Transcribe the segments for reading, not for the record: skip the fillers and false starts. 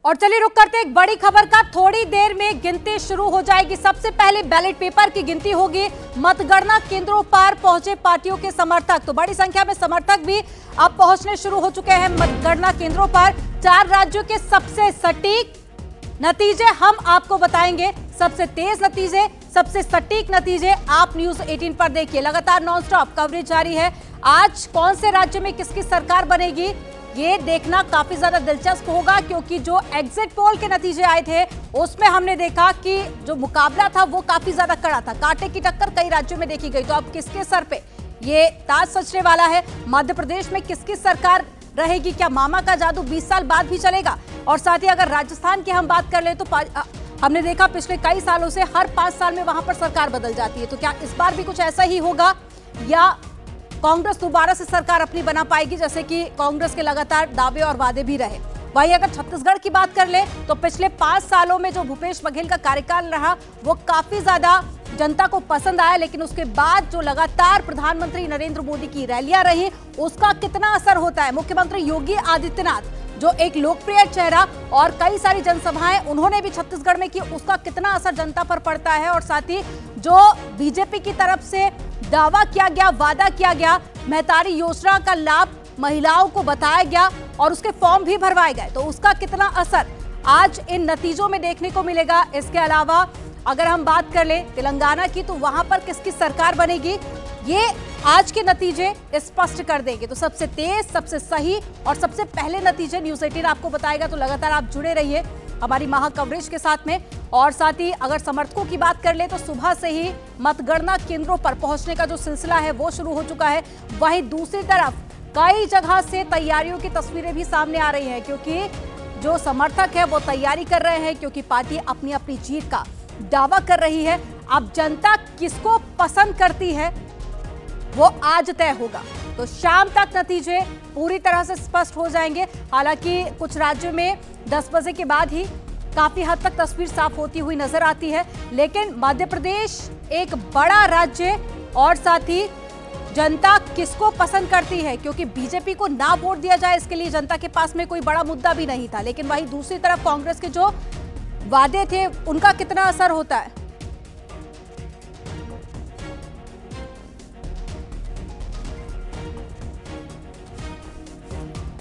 और चलिए रुक करते एक बड़ी खबर का। थोड़ी देर में गिनती शुरू हो जाएगी। सबसे पहले बैलेट पेपर की गिनती होगी। मतगणना केंद्रों पर पहुंचे पार्टियों के समर्थक, तो बड़ी संख्या में समर्थक भी अब पहुंचने शुरू हो चुके हैं मतगणना केंद्रों पर। 4 राज्यों के सबसे सटीक नतीजे हम आपको बताएंगे। सबसे तेज नतीजे, सबसे सटीक नतीजे आप न्यूज 18 पर देखिए। लगातार नॉनस्टॉप कवरेज जारी है। आज कौन से राज्य में किसकी सरकार बनेगी ये देखना काफी ज्यादा दिलचस्प होगा, क्योंकि जो एग्जिट पोल के नतीजे आए थे उसमें हमने देखा कि जो मुकाबला था वो काफी ज्यादा कड़ा था। कांटे की टक्कर कई राज्यों में देखी गई। तो अब किसके सर पे ये ताज सजने वाला है? मध्य प्रदेश में किसकी सरकार रहेगी? क्या मामा का जादू 20 साल बाद भी चलेगा? और साथ ही अगर राजस्थान की हम बात कर ले तो हमने देखा पिछले कई सालों से हर 5 साल में वहां पर सरकार बदल जाती है। तो क्या इस बार भी कुछ ऐसा ही होगा या कांग्रेस दोबारा से सरकार अपनी बना पाएगी, जैसे कि कांग्रेस के लगातार दावे और वादे भी रहे? वहीं अगर छत्तीसगढ़ की बात कर ले तो पिछले 5 सालों में जो भूपेश बघेल का कार्यकाल रहा वो काफी ज्यादा जनता को पसंद आया, लेकिन उसके बाद जो लगातार प्रधानमंत्री नरेंद्र मोदी की रैलियां रही उसका कितना असर होता है? मुख्यमंत्री योगी आदित्यनाथ जो एक लोकप्रिय चेहरा और कई सारी जनसभाएं उन्होंने भी छत्तीसगढ़ में की, उसका कितना असर जनता पर पड़ता है? और साथ ही जो बीजेपी की तरफ से दावा किया गया, वादा किया गया, महतारी योजना का लाभ महिलाओं को बताया गया और उसके फॉर्म भी भरवाए गए, तो उसका कितना असर आज इन नतीजों में देखने को मिलेगा? इसके अलावा अगर हम बात कर ले तेलंगाना की, तो वहां पर किसकी सरकार बनेगी ये आज के नतीजे स्पष्ट कर देंगे। तो सबसे तेज, सबसे सही और सबसे पहले नतीजे न्यूज 18 आपको बताएगा। तो लगातार आप जुड़े रहिए हमारी महा कवरेज के साथ में। और साथ ही अगर समर्थकों की बात कर ले तो सुबह से ही मतगणना केंद्रों पर पहुंचने का जो सिलसिला है वो शुरू हो चुका है। वहीं दूसरी तरफ कई जगह से तैयारियों की तस्वीरें भी सामने आ रही हैं, क्योंकि जो समर्थक है वो तैयारी कर रहे हैं, क्योंकि पार्टी अपनी अपनी जीत का दावा कर रही है। अब जनता किसको पसंद करती है वो आज तय होगा। तो शाम तक नतीजे पूरी तरह से स्पष्ट हो जाएंगे। हालांकि कुछ राज्यों में 10 बजे के बाद ही काफी हद तक तस्वीर साफ होती हुई नजर आती है, लेकिन मध्य प्रदेश एक बड़ा राज्य और साथ ही जनता किसको पसंद करती है, क्योंकि बीजेपी को ना वोट दिया जाए इसके लिए जनता के पास में कोई बड़ा मुद्दा भी नहीं था। लेकिन वहीं दूसरी तरफ कांग्रेस के जो वादे थे उनका कितना असर होता है?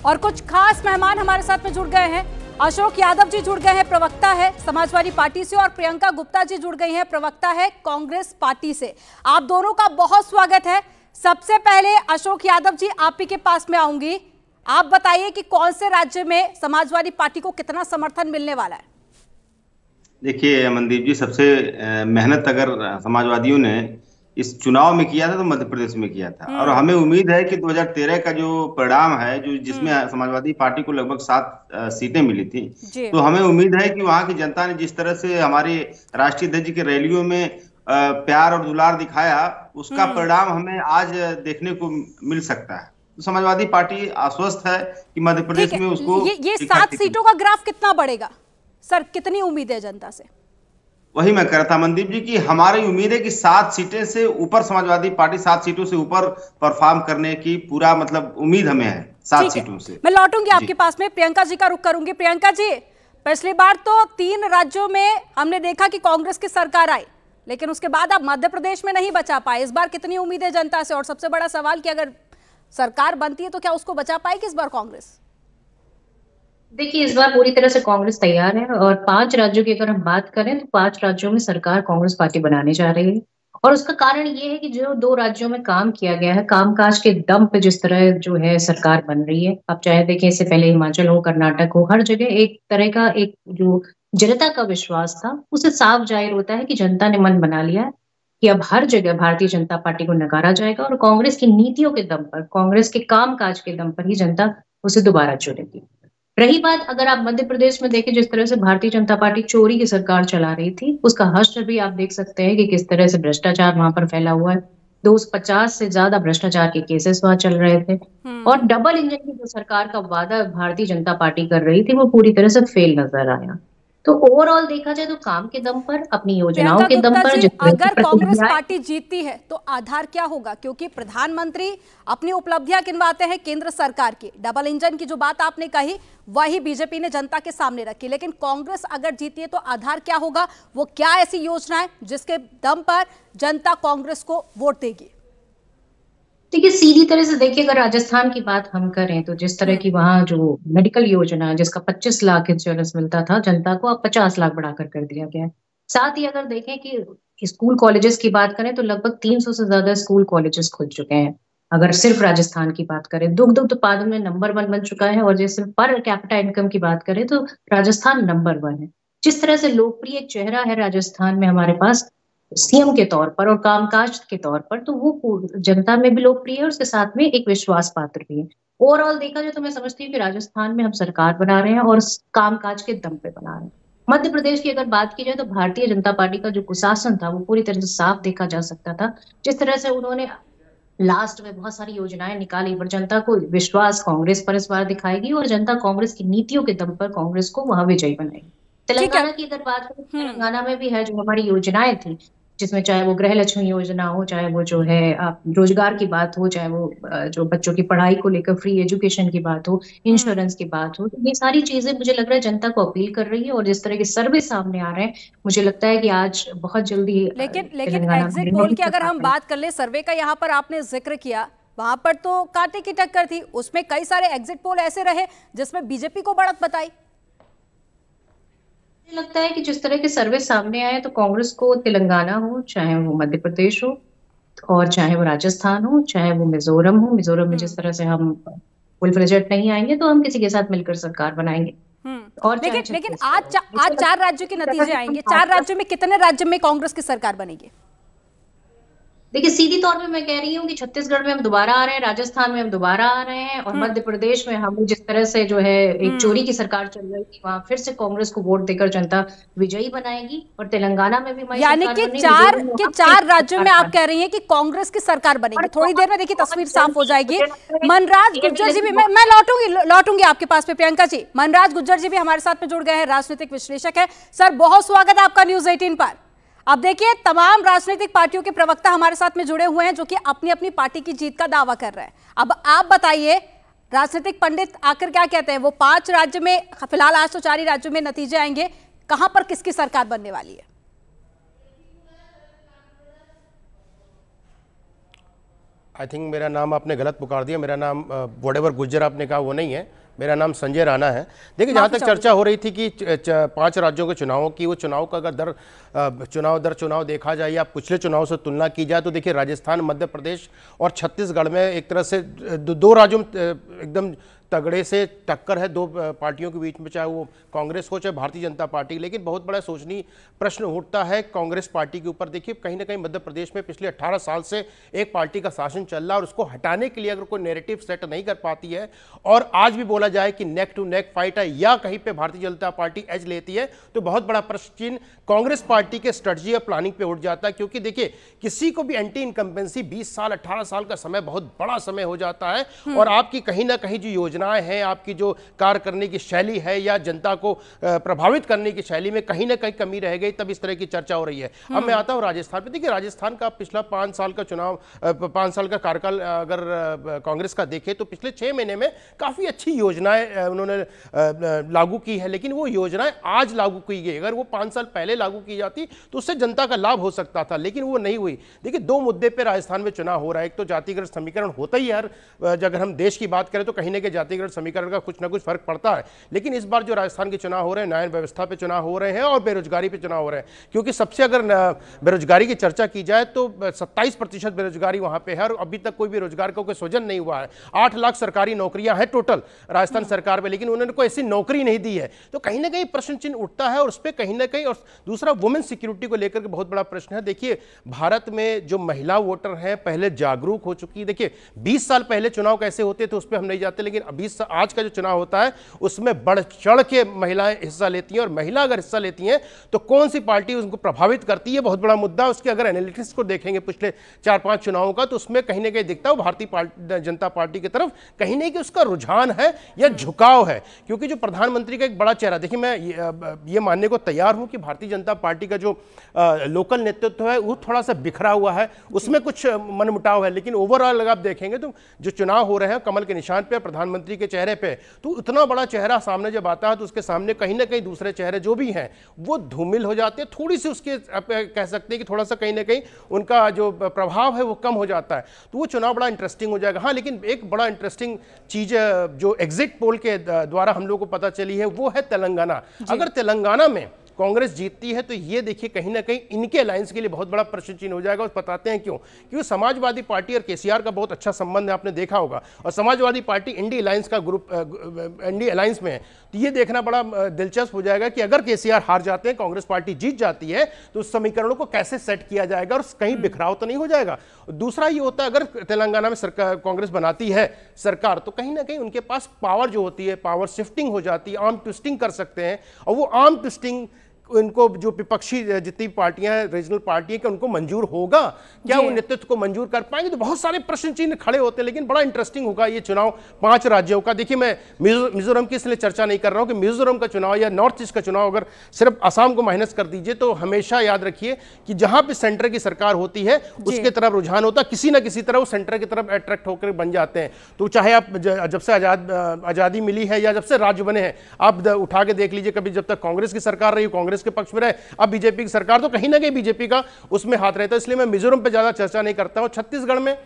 और कुछ खास मेहमान हमारे साथ में जुड़ गए हैं। अशोक यादव जी जुड़ गए हैं, प्रवक्ता है समाजवादी पार्टी से, और प्रियंका गुप्ता जी जुड़ गई हैं, प्रवक्ता है कांग्रेस पार्टी से। आप दोनों का बहुत स्वागत है। सबसे पहले अशोक यादव जी आप ही के पास में आऊंगी। आप बताइए कि कौन से राज्य में समाजवादी पार्टी को कितना समर्थन मिलने वाला है? देखिए अमनदीप जी, सबसे मेहनत अगर समाजवादियों ने इस चुनाव में किया था तो मध्य प्रदेश में किया था, और हमें उम्मीद है कि 2013 का जो परिणाम है, जो जिसमें समाजवादी पार्टी को लगभग 7 सीटें मिली थी, तो हमें उम्मीद है कि वहां की जनता ने जिस तरह से हमारे राष्ट्रीय अध्यक्ष की रैलियों में प्यार और दुलार दिखाया, उसका परिणाम हमें आज देखने को मिल सकता है। तो समाजवादी पार्टी आश्वस्त है कि मध्य प्रदेश में उसको ये 7 सीटों का ग्राफ कितना बढ़ेगा सर? कितनी उम्मीद है जनता से? वही मैं कह रहा था मनदीप जी कि हमारी उम्मीद है कि 7 सीटें से ऊपर समाजवादी पार्टी 7 सीटों से ऊपर परफॉर्म करने की पूरा मतलब उम्मीद हमें है 7 सीटों से। मैं लौटूंगी आपके पास में, प्रियंका जी का रुख करूंगी। प्रियंका जी, पिछली बार तो 3 राज्यों में हमने देखा कि कांग्रेस की सरकार आई, लेकिन उसके बाद आप मध्य प्रदेश में नहीं बचा पाए। इस बार कितनी उम्मीद है जनता से? और सबसे बड़ा सवाल कि अगर सरकार बनती है तो क्या उसको बचा पाएगी इस बार कांग्रेस? देखिए, इस बार पूरी तरह से कांग्रेस तैयार है, और 5 राज्यों की अगर हम बात करें तो 5 राज्यों में सरकार कांग्रेस पार्टी बनाने जा रही है। और उसका कारण ये है कि जो 2 राज्यों में काम किया गया है, कामकाज के दम पे जिस तरह जो है सरकार बन रही है। आप चाहे देखें, इससे पहले हिमाचल हो, कर्नाटक हो, हर जगह एक तरह का एक जो जनता का विश्वास था उसे साफ जाहिर होता है कि जनता ने मन बना लिया है कि अब हर जगह भारतीय जनता पार्टी को नकारा जाएगा, और कांग्रेस की नीतियों के दम पर, कांग्रेस के कामकाज के दम पर ही जनता उसे दोबारा चुनेगी। रही बात, अगर आप मध्य प्रदेश में देखें, जिस तरह से भारतीय जनता पार्टी चोरी की सरकार चला रही थी, उसका हश्र भी आप देख सकते हैं कि किस तरह से भ्रष्टाचार वहां पर फैला हुआ है। 250 से ज्यादा भ्रष्टाचार के केसेस वहां चल रहे थे, और डबल इंजन की जो सरकार का वादा भारतीय जनता पार्टी कर रही थी वो पूरी तरह से फेल नजर आया। तो ओवरऑल देखा जाए तो काम के दम पर, अपनी योजनाओं प्रियंका के दम गुप्ता पर, जी, जिस तरह की अगर कांग्रेस प्रतिक्रियाएं। पार्टी जीतती है तो आधार क्या होगा? क्योंकि प्रधानमंत्री अपनी उपलब्धियां गिनवाते हैं केंद्र सरकार की, डबल इंजन की जो बात आपने कही वही बीजेपी ने जनता के सामने रखी, लेकिन कांग्रेस अगर जीती है तो आधार क्या होगा? वो क्या ऐसी योजना है जिसके दम पर जनता कांग्रेस को वोट देगी? देखिए, सीधी तरह से देखिए, अगर राजस्थान की बात हम करें तो जिस तरह की वहाँ जो मेडिकल योजना है, जिसका 25 लाख इंश्योरेंस मिलता था जनता को, अब 50 लाख बढ़ाकर कर दिया गया है। साथ ही अगर देखें कि स्कूल कॉलेजेस की बात करें तो लगभग 300 से ज्यादा स्कूल कॉलेजेस खुल चुके हैं। अगर सिर्फ राजस्थान की बात करें, दुग्ध उत्पादन में नंबर 1 बन चुका है, और जैसे पर कैपिटा इनकम की बात करें तो राजस्थान नंबर 1 है। जिस तरह से लोकप्रिय चेहरा है राजस्थान में हमारे पास सीएम के तौर पर और कामकाज के तौर पर, तो वो जनता में भी लोकप्रिय है और उसके साथ में एक विश्वास पात्र भी है। ओवरऑल देखा जाए तो मैं समझती हूँ कि राजस्थान में हम सरकार बना रहे हैं और कामकाज के दम पे बना रहे हैं। मध्य प्रदेश की अगर बात की जाए तो भारतीय जनता पार्टी का जो कुशासन था वो पूरी तरह से साफ देखा जा सकता था। जिस तरह से उन्होंने लास्ट में बहुत सारी योजनाएं निकाली, पर जनता को विश्वास कांग्रेस पर इस बार दिखाएगी और जनता कांग्रेस की नीतियों के दम पर कांग्रेस को वहां विजयी बनाएगी। ठीक है। तेलंगाना की अगर बात करें, तेलंगाना में भी है जो हमारी योजनाएं थी, जिसमें चाहे वो गृह लक्ष्मी योजना हो, चाहे वो जो है रोजगार की बात हो, चाहे वो जो बच्चों की पढ़ाई को लेकर फ्री एजुकेशन की बात हो, इंश्योरेंस की बात हो, तो ये सारी चीजें मुझे लग रहा है जनता को अपील कर रही है। और जिस तरह के सर्वे सामने आ रहे हैं, मुझे लगता है कि आज बहुत जल्दी लेकिन तेलंगाना एग्जिट में पोल मोदी की अगर सरकार हम बनेगी। बात कर ले, सर्वे का यहाँ पर आपने जिक्र किया, वहां पर तो कांटे की टक्कर थी, उसमें कई सारे एग्जिट पोल ऐसे रहे जिसमें बीजेपी को बढ़त बताई। मुझे लगता है कि जिस तरह के सर्वे सामने आए, तो कांग्रेस को तेलंगाना हो, चाहे वो मध्य प्रदेश हो, और चाहे वो राजस्थान हो, चाहे वो मिजोरम हो, मिजोरम में जिस तरह से हम फुल फ्लेजेड नहीं आएंगे तो हम किसी के साथ मिलकर सरकार बनाएंगे, और चाहे लेकिन छत्तीसगढ़ हो, आज मुझे लगता 4 है राज्यों के कि अगर नतीजे हम आएंगे, 4 भाजपा, राज्यों में कितने राज्य में कांग्रेस की सरकार बनेगी? देखिए सीधी तौर पे मैं कह रही हूँ कि छत्तीसगढ़ में हम दोबारा आ रहे हैं, राजस्थान में हम दोबारा आ रहे हैं, और मध्य प्रदेश में हम जिस तरह से जो है एक चोरी की सरकार चल रही थी, वहां फिर से कांग्रेस को वोट देकर जनता विजयी बनाएगी, और तेलंगाना में भी हमारी यानी सरकार कि बनी, चार मिजोरम में के वहां फिर 4 से राज्यों में सरकार आप बनी। कह रही हैं कि कांग्रेस की सरकार बनेगी। और थोड़ी देर में देखिए बहुत तस्वीर जल्दी साफ हो जाएगी। मुझे लगता है कि मनराज ये गुज्जर जी भी, बिल मैं लौटूंगी आपके पास पे प्रियंका जी। मनराज गुज्जर जी भी हमारे साथ में जुड़ गए हैं, राजनीतिक विश्लेषक है। सर, बहुत स्वागत है आपका न्यूज 18 पर। अब देखिए, तमाम राजनीतिक पार्टियों के प्रवक्ता हमारे साथ में जुड़े हुए हैं जो कि अपनी अपनी पार्टी की जीत का दावा कर रहे हैं। अब आप बताइए, राजनीतिक पंडित आकर क्या कहते हैं? वो 5 राज्य में, फिलहाल आज तो 4 ही राज्यों में नतीजे आएंगे, कहां पर किसकी सरकार बनने वाली है? आई थिंक मेरा नाम आपने गलत पुकार दिया। मेरा नाम व्हाटएवर गुज्जर आपने कहा वो नहीं है, मेरा नाम संजय राणा है। देखिए, जहाँ तक चर्चा हो रही थी कि 5 राज्यों के चुनावों की, वो चुनाव का अगर चुनाव दर चुनाव देखा जाए या पिछले चुनाव से तुलना की जाए, तो देखिए राजस्थान, मध्य प्रदेश और छत्तीसगढ़ में एक तरह से दो राज्यों में एकदम तगड़े से टक्कर है, 2 पार्टियों के बीच में, चाहे वो कांग्रेस हो चाहे भारतीय जनता पार्टी। लेकिन बहुत बड़ा सोचनीय प्रश्न उठता है कांग्रेस पार्टी के ऊपर। देखिए, कहीं ना कहीं मध्य प्रदेश में पिछले 18 साल से एक पार्टी का शासन चल रहा है, और उसको हटाने के लिए अगर कोई नैरेटिव सेट नहीं कर पाती है, और आज भी बोला जाए कि नेक टू नेक फाइट है या कहीं पे भारतीय जनता पार्टी एज लेती है, तो बहुत बड़ा प्रश्न चिन्ह कांग्रेस पार्टी के स्ट्रेटजी और प्लानिंग पे उठ जाता है। क्योंकि देखिए, किसी को भी एंटी इनकम्बेंसी 20 साल 18 साल का समय बहुत बड़ा समय हो जाता है, और आपकी कहीं ना कहीं जो योजनाएं हैं, आपकी जो कार्य करने की शैली है या जनता को प्रभावित करने की शैली में कहीं ना कहीं कमी रह गई, तब इस तरह की चर्चा हो रही है। अब मैं आता हूं राजस्थान पे। देखिए, राजस्थान का पिछला 5 साल का चुनाव, 5 साल का कार्यकाल अगर कांग्रेस का देखे तो पिछले 6 महीने में काफी अच्छी योजनाएं उन्होंने लागू की है। लेकिन वो योजनाएं आज लागू की गई, अगर वो 5 साल पहले लागू की जाती तो उससे जनता का लाभ हो सकता था, लेकिन वो नहीं हुई। देखिए, 2 मुद्दे पे राजस्थान में चुनाव हो रहा है। एक तो जातिगत समीकरण होता ही है, अगर हम देश की बात करें तो कहीं ना कहीं जातिगत समीकरण का कुछ ना कुछ फर्क पड़ता है। लेकिन इस बार जो राजस्थान के चुनाव हो रहे हैं, न्याय व्यवस्था पे चुनाव हो रहे हैं और बेरोजगारी पे चुनाव हो रहे हैं। क्योंकि सबसे अगर बेरोजगारी की चर्चा की जाए तो 27% बेरोजगारी वहां पे है, और अभी तक कोई भी रोजगार का कोई सृजन नहीं हुआ है। 8 लाख सरकारी नौकरियां हैं टोटल राजस्थान सरकार में, लेकिन उन्होंने कोई ऐसी नौकरी नहीं दी है। तो कहीं ना कहीं प्रश्न चिन्ह उठता है, और उस पर कहीं ना कहीं, और दूसरा वुमेन सिक्योरिटी को लेकर के बहुत बड़ा प्रश्न है। देखिए, भारत में जो महिला वोटर हैं पहले जागरूक हो चुकी है। देखिए, 20 साल पहले चुनाव कैसे होते थे उस पर हम नहीं जाते, लेकिन आज का जो चुनाव होता है उसमें बढ़ चढ़ के महिलाएं हिस्सा लेती हैं, और महिला अगर हिस्सा लेती हैं तो कौन सी पार्टी उनको प्रभावित करती है, बहुत बड़ा मुद्दा। उसके अगर एनालिटिक्स को देखेंगे पिछले 4-5 चुनावों का, तो उसमें कहीं ना कहीं दिखता है भारतीय जनता पार्टी की तरफ कहीं ना कहीं उसका रुझान है या झुकाव है। क्योंकि जो प्रधानमंत्री का एक बड़ा चेहरा, देखिए मैं ये मानने को तैयार हूं कि भारतीय जनता पार्टी का जो लोकल नेतृत्व है वो थोड़ा सा बिखरा हुआ है, उसमें कुछ मनमुटाव है, लेकिन ओवरऑल अगर आप देखेंगे तो जो चुनाव हो रहे हैं कमल के निशान पे, प्रधानमंत्री के चेहरे पे, तो उतना बड़ा चेहरा सामने जब आता है तो उसके सामने कहीं ना कहीं दूसरे चेहरे जो भी हैं वो धूमिल हो जाते हैं, थोड़ी सी उसके आप कह सकते हैं कि थोड़ा सा कहीं ना कहीं उनका जो प्रभाव है वो कम हो जाता है। तो वो चुनाव बड़ा इंटरेस्टिंग हो जाएगा। हाँ, लेकिन एक बड़ा इंटरेस्टिंग चीज जो एग्जिट पोल के द्वारा हम लोग को पता चली है वो है तेलंगाना। अगर तेलंगाना में कांग्रेस जीतती है तो ये देखिए कहीं ना कहीं इनके अलायंस के लिए बहुत बड़ा प्रश्न चिन्ह हो जाएगा। और बताते हैं क्यों, क्योंकि समाजवादी पार्टी और केसीआर का बहुत अच्छा संबंध है, आपने देखा होगा, और समाजवादी पार्टी इंडी अलायंस का ग्रुप इंडी अलायंस में है। तो ये देखना बड़ा दिलचस्प हो जाएगा कि अगर केसीआर हार जाते हैं, कांग्रेस पार्टी जीत जाती है, तो उस समीकरणों को कैसे सेट किया जाएगा और कहीं बिखराव तो नहीं हो जाएगा। दूसरा ये होता है अगर तेलंगाना में सरकार कांग्रेस बनाती है सरकार, तो कहीं ना कहीं उनके पास पावर जो होती है, पावर शिफ्टिंग हो जाती है, आर्म ट्विस्टिंग कर सकते हैं, और वो आर्म ट्विस्टिंग उनको जो विपक्षी जितनी पार्टियां हैं, रीजनल पार्टियां, कि उनको मंजूर होगा क्या, वो नेतृत्व को मंजूर कर पाएंगे? तो बहुत सारे प्रश्न चिन्ह खड़े होते हैं। लेकिन बड़ा इंटरेस्टिंग होगा ये चुनाव 5 राज्यों का। देखिए मैं मिजोरम की इसलिए चर्चा नहीं कर रहा हूं कि मिजोरम का चुनाव या नॉर्थ ईस्ट का चुनाव अगर सिर्फ असम को माइनस कर दीजिए तो हमेशा याद रखिए कि जहां पे सेंटर की सरकार होती है उसके तरफ रुझान होता है, किसी ना किसी तरह वो सेंटर की तरफ अट्रैक्ट होकर बन जाते हैं। तो चाहे आप जब से आजादी मिली है या जब से राज्य बने हैं, आप उठा के देख लीजिए, कभी जब तक कांग्रेस की सरकार रही, कांग्रेस के पक्ष में रहे, अब बीजेपी की सरकार, तो कहीं ना कहीं बीजेपी का उसमें हाथ रहता है। इसलिए मैं मिजोरम पे ज्यादा चर्चा नहीं करता हूं। छत्तीसगढ़ में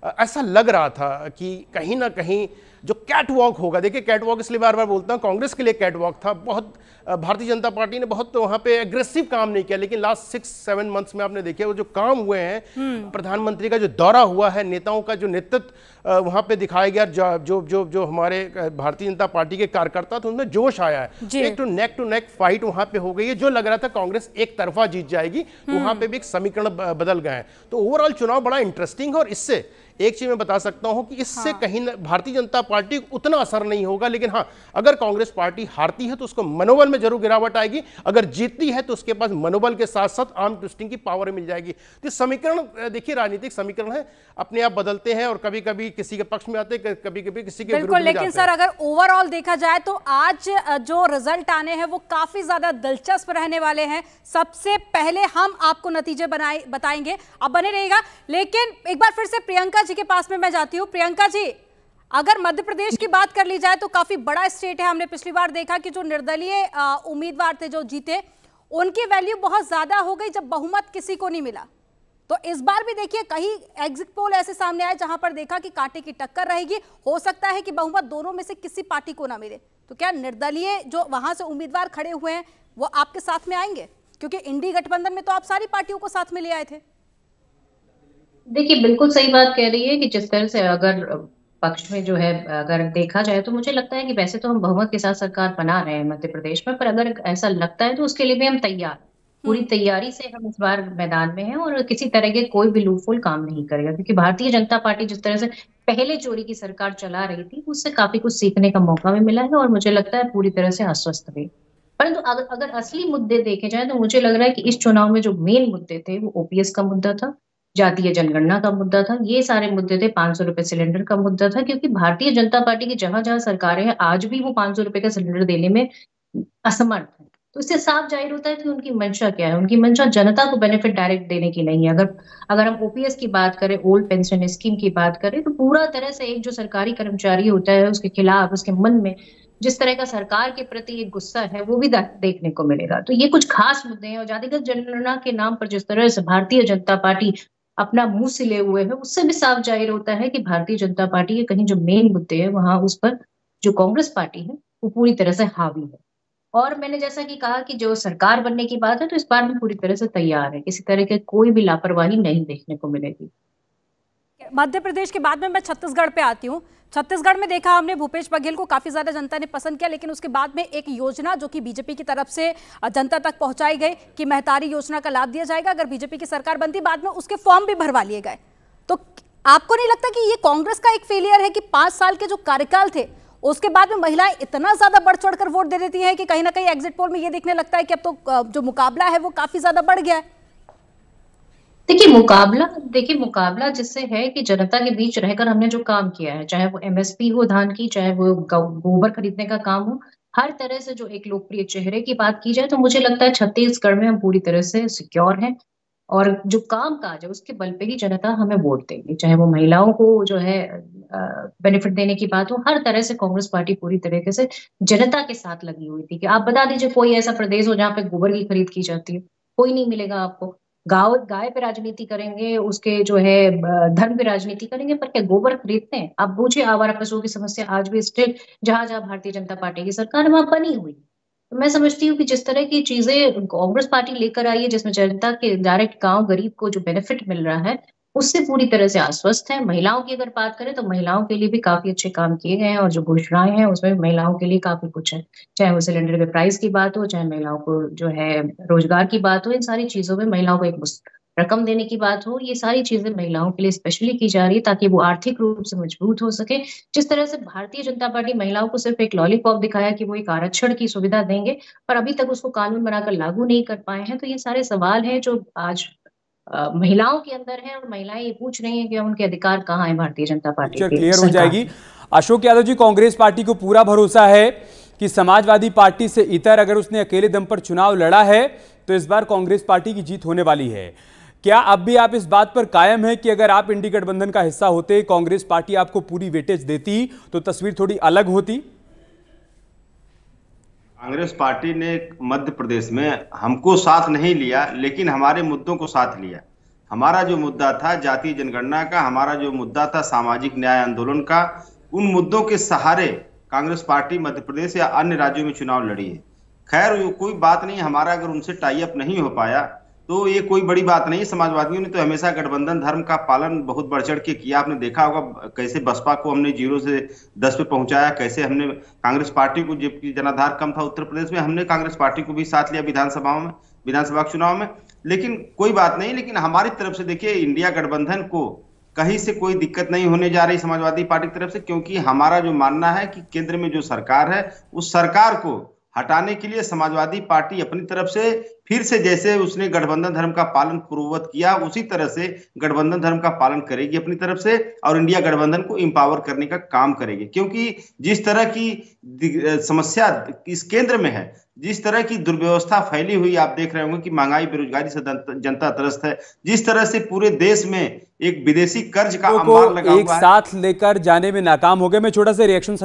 ऐसा लग रहा था कि कहीं ना कहीं जो कैट वॉक होगा, देखिए कैट वॉक इसलिए बार बार बोलता हूं, कांग्रेस के लिए कैट वॉक था, बहुत भारतीय जनता पार्टी ने बहुत वहां पे एग्रेसिव काम नहीं किया, लेकिन लास्ट 6-7 मंथ्स में आपने देखे वो जो काम हुए हैं, प्रधानमंत्री का जो दौरा हुआ है, नेताओं का जो नेतृत्व वहां पे दिखाया गया, जो हमारे भारतीय जनता पार्टी के कार्यकर्ता थे उनमें जोश आया है। एक टू नेक फाइट वहां पे हो गई है। जो लग रहा था कांग्रेस एक तरफा जीत जाएगी, तो वहां पे भी एक समीकरण बदल गए हैं। तो ओवरऑल चुनाव बड़ा इंटरेस्टिंग है। और इससे एक चीज मैं बता सकता हूं कि इससे कहीं भारतीय जनता पार्टी को उतना असर नहीं होगा, लेकिन हाँ, अगर कांग्रेस पार्टी हारती है तो उसको मनोबल में जरूर गिरावट आएगी, अगर जीतती है तो उसके पास मनोबल के साथ साथ आर्म ट्विस्टिंग की पावर मिल जाएगी। तो समीकरण देखिए, राजनीतिक समीकरण है, अपने आप बदलते हैं और कभी कभी किसी के पक्ष में आते हैं, कभी कभी किसी के विरुद्ध में जाते हैं। लेकिन सर अगर ओवरऑल देखा जाए तो आज जो रिजल्ट आने हैं वो काफी ज्यादा दिलचस्प रहने वाले हैं। सबसे पहले हम आपको नतीजे बताएंगे, अब बने रहिएगा। लेकिन एक बार फिर से प्रियंका जी के पास में मैं जाती हूँ। प्रियंका जी, अगर मध्य प्रदेश की बात कर ली जाए तो काफी बड़ा स्टेट है। हमने पिछली बार देखा कि जो निर्दलीय उम्मीदवार थे जो जीते, उनकी वैल्यू बहुत ज्यादा हो गई जब बहुमत किसी को नहीं मिला। तो इस बार भी देखिए कहीं एग्जिट पोल ऐसे सामने आए जहां पर देखा कि कांटे की टक्कर रहेगी, हो सकता है कि बहुमत दोनों में से किसी पार्टी को ना मिले। तो क्या निर्दलीय जो वहां से उम्मीदवार खड़े हुए हैं वो आपके साथ में आएंगे? क्योंकि इंडी गठबंधन में तो आप सारी पार्टियों को साथ में ले आए थे। देखिए, बिल्कुल सही बात कह रही है कि जिस तरह से अगर पक्ष में जो है अगर देखा जाए तो मुझे लगता है कि वैसे तो हम बहुमत के साथ सरकार बना रहे हैं मध्य प्रदेश में, पर अगर ऐसा लगता है तो उसके लिए भी हम तैयार, पूरी तैयारी से हम इस बार मैदान में हैं और किसी तरह के कोई भी लूपहोल काम नहीं करेगा। क्योंकि भारतीय जनता पार्टी जिस तरह से पहले चोरी की सरकार चला रही थी, उससे काफी कुछ सीखने का मौका भी मिला है और मुझे लगता है पूरी तरह से आश्वस्त भी। परंतु अगर असली मुद्दे देखे जाए तो मुझे लग रहा है कि इस चुनाव में जो मेन मुद्दे थे वो ओपीएस का मुद्दा था, जातीय जनगणना का मुद्दा था, ये सारे मुद्दे थे, 500 रुपए सिलेंडर का मुद्दा था। क्योंकि भारतीय जनता पार्टी की जहां जहां सरकारें हैं आज भी वो 500 रुपए का सिलेंडर देने में असमर्थ है। तो इससे साफ जाहिर होता है कि उनकी मंशा क्या है। उनकी मंशा जनता को बेनिफिट डायरेक्ट देने की नहीं है। अगर हम ओपीएस की बात करें, ओल्ड पेंशन स्कीम की बात करें, तो पूरा तरह से एक जो सरकारी कर्मचारी होता है उसके खिलाफ, उसके मन में जिस तरह का सरकार के प्रति एक गुस्सा है वो भी देखने को मिलेगा। तो ये कुछ खास मुद्दे हैं और जातिगत जनगणना के नाम पर जिस तरह से भारतीय जनता पार्टी अपना मुंह सिले हुए है, उससे भी साफ जाहिर होता है कि भारतीय जनता पार्टी के कहीं जो मेन मुद्दे है वहां उस पर जो कांग्रेस पार्टी है वो पूरी तरह से हावी है। और मैंने जैसा कि कहा कि जो सरकार बनने की बात है तो इस बार भी पूरी तरह से तैयार है, किसी तरह के कोई भी लापरवाही नहीं देखने को मिलेगी। मध्य प्रदेश के बाद में मैं छत्तीसगढ़ पे आती हूँ। छत्तीसगढ़ में देखा हमने भूपेश बघेल को काफी ज्यादा जनता ने पसंद किया, लेकिन उसके बाद में एक योजना जो कि बीजेपी की तरफ से जनता तक पहुंचाई गई कि महतारी योजना का लाभ दिया जाएगा अगर बीजेपी की सरकार बनती, बाद में उसके फॉर्म भी भरवा लिए गए। तो आपको नहीं लगता कि ये कांग्रेस का एक फेलियर है कि 5 साल के जो कार्यकाल थे उसके बाद में महिलाएं इतना ज्यादा बढ़ चढ़कर वोट दे देती हैं कि कहीं ना कहीं एग्जिट पोल में ये देखने लगता है कि अब तो जो मुकाबला है वो काफी ज्यादा बढ़ गया है। देखिए मुकाबला जिससे है कि जनता के बीच रहकर हमने जो काम किया है, चाहे वो एमएसपी हो धान की, चाहे वो गोबर खरीदने का काम हो, हर तरह से जो एक लोकप्रिय चेहरे की बात की जाए तो मुझे लगता है छत्तीसगढ़ में हम पूरी तरह से सिक्योर हैं। और जो काम काज है उसके बल पे ही जनता हमें वोट देगी, चाहे वो महिलाओं को जो है बेनिफिट देने की बात हो। हर तरह से कांग्रेस पार्टी पूरी तरीके से जनता के साथ लगी हुई थी। कि आप बता दीजिए कोई ऐसा प्रदेश हो जहाँ पे गोबर की खरीद की जाती है, कोई नहीं मिलेगा आपको। गाँव गाय पे राजनीति करेंगे, उसके जो है धर्म पे राजनीति करेंगे, पर क्या गोबर खरीदते हैं? आप पूछिए, आवारा पशुओं की समस्या आज भी स्टिल जहां जहां भारतीय जनता पार्टी की सरकार है वहां बनी हुई। तो मैं समझती हूँ कि जिस तरह की चीजें कांग्रेस पार्टी लेकर आई है, जिसमें जनता के डायरेक्ट गांव गरीब को जो बेनिफिट मिल रहा है, उससे पूरी तरह से आश्वस्त है। महिलाओं की अगर बात करें तो महिलाओं के लिए भी काफी अच्छे काम किए गए हैं, और जो घोषणाएं हैं उसमें महिलाओं के लिए काफी कुछ है। चाहे वो सिलेंडर के प्राइस की बात हो, चाहे महिलाओं को जो है रोजगार की बात हो, इन सारी चीजों में महिलाओं को एक रकम देने की बात हो, ये सारी चीजें महिलाओं के लिए स्पेशली की जा रही है ताकि वो आर्थिक रूप से मजबूत हो सके। जिस तरह से भारतीय जनता पार्टी महिलाओं को सिर्फ एक लॉलीपॉप दिखाया कि वो एक आरक्षण की सुविधा देंगे, पर अभी तक उसको कानून बनाकर लागू नहीं कर पाए हैं। तो ये सारे सवाल हैं जो आज महिलाओं के अंदर है, और महिलाएं ये पूछ रही हैं कि उनके अधिकार कहाँ है भारतीय जनता पार्टी पिक्चर के क्लियर हो सरकार जाएगी। अशोक यादव जी, कांग्रेस पार्टी को पूरा भरोसा है कि समाजवादी पार्टी से इतर अगर उसने अकेले दम पर चुनाव लड़ा है तो इस बार कांग्रेस पार्टी की जीत होने वाली है। क्या अब भी आप इस बात पर कायम है कि अगर आप इंडी गठबंधन का हिस्सा होते, कांग्रेस पार्टी आपको पूरी वेटेज देती तो तस्वीर थोड़ी अलग होती? कांग्रेस पार्टी ने मध्य प्रदेश में हमको साथ नहीं लिया, लेकिन हमारे मुद्दों को साथ लिया। हमारा जो मुद्दा था जातीय जनगणना का, हमारा जो मुद्दा था सामाजिक न्याय आंदोलन का, उन मुद्दों के सहारे कांग्रेस पार्टी मध्य प्रदेश या अन्य राज्यों में चुनाव लड़ी है। खैर कोई बात नहीं, हमारा अगर उनसे टाई अप नहीं हो पाया तो ये कोई बड़ी बात नहीं। समाजवादियों ने तो हमेशा गठबंधन धर्म का पालन बहुत बढ़ चढ़ के किया। आपने देखा होगा कैसे बसपा को हमने 0 से 10 पे पहुंचाया, कैसे हमने कांग्रेस पार्टी को, जबकि जनाधार कम था उत्तर प्रदेश में, हमने कांग्रेस पार्टी को भी साथ लिया विधानसभा चुनाव में। लेकिन कोई बात नहीं, लेकिन हमारी तरफ से देखिए इंडिया गठबंधन को कहीं से कोई दिक्कत नहीं होने जा रही समाजवादी पार्टी की तरफ से, क्योंकि हमारा जो मानना है कि केंद्र में जो सरकार है उस सरकार को हटाने के लिए समाजवादी पार्टी अपनी तरफ से फिर से, जैसे उसने गठबंधन धर्म का पालन पूर्ववत किया, उसी तरह से गठबंधन धर्म का पालन करेगी अपनी तरफ से, और इंडिया गठबंधन को एम्पावर करने का काम करेगी। क्योंकि जिस तरह की समस्या इस केंद्र में है, जिस तरह की दुर्व्यवस्था फैली हुई, आप देख रहे होंगे कि महंगाई बेरोजगारी से जनता त्रस्त है, जिस तरह से पूरे देश में एक विदेशी कर्ज का अंबार लगा हुआ है, एक साथ लेकर जाने में नाकाम हो गए। मैं छोटा सा रिएक्शन